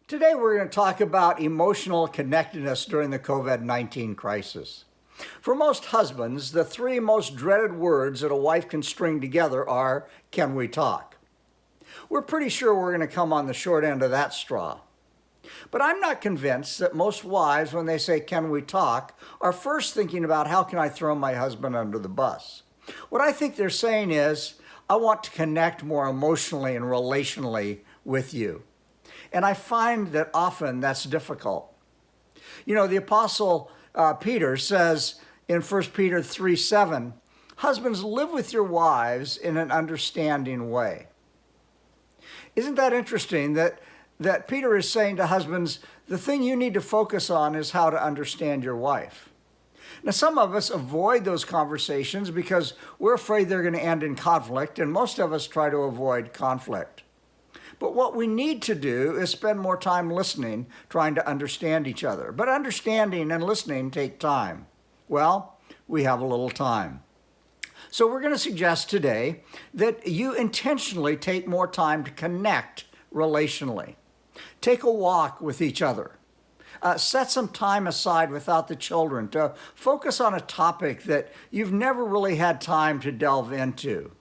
Today we're going to talk about emotional connectedness during the COVID-19 crisis. For most husbands, the three most dreaded words that a wife can string together are, "Can we talk?" We're pretty sure we're going to come on the short end of that straw. But I'm not convinced that most wives, when they say, "Can we talk?" are first thinking about how can I throw my husband under the bus. What I think they're saying is, I want to connect more emotionally and relationally with you. And I find that often that's difficult. The Apostle Peter says in 1 Peter 3:7, "Husbands, live with your wives in an understanding way." Isn't that interesting that Peter is saying to husbands, the thing you need to focus on is how to understand your wife. Now, some of us avoid those conversations because we're afraid they're going to end in conflict, and most of us try to avoid conflict. But what we need to do is spend more time listening, trying to understand each other. But understanding and listening take time. Well, we have a little time. So we're going to suggest today that you intentionally take more time to connect relationally. Take a walk with each other. Set some time aside without the children to focus on a topic that you've never really had time to delve into.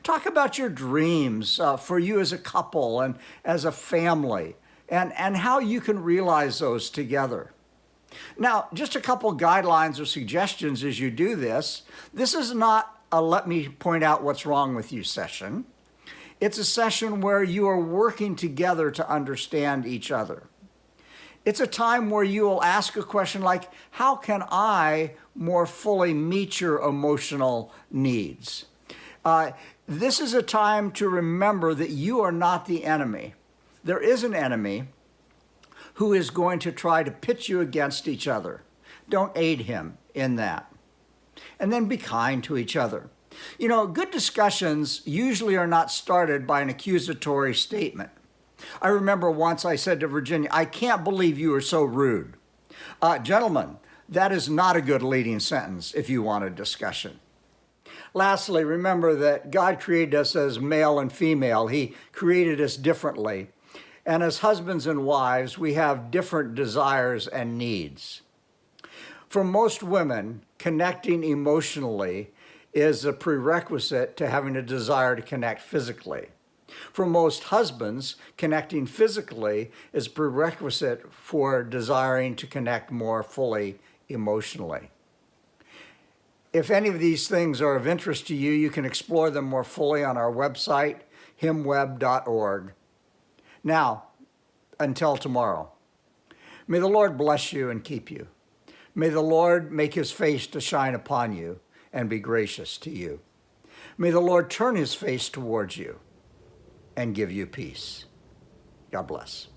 Talk about your dreams for you as a couple and as a family, and how you can realize those together. Now, just a couple guidelines or suggestions as you do this. This is not a let me point out what's wrong with you session. It's a session where you are working together to understand each other. It's a time where you will ask a question like, how can I more fully meet your emotional needs? This is a time to remember that you are not the enemy. There is an enemy who is going to try to pit you against each other. Don't aid him in that. And then be kind to each other. Good discussions usually are not started by an accusatory statement. I remember once I said to Virginia, "I can't believe you are so rude." Gentlemen, that is not a good leading sentence if you want a discussion. Lastly, remember that God created us as male and female. He created us differently. And as husbands and wives, we have different desires and needs. For most women, connecting emotionally is a prerequisite to having a desire to connect physically. For most husbands, connecting physically is a prerequisite for desiring to connect more fully emotionally. If any of these things are of interest to you, you can explore them more fully on our website, himweb.org. Now, until tomorrow, may the Lord bless you and keep you. May the Lord make his face to shine upon you and be gracious to you. May the Lord turn his face towards you and give you peace. God bless.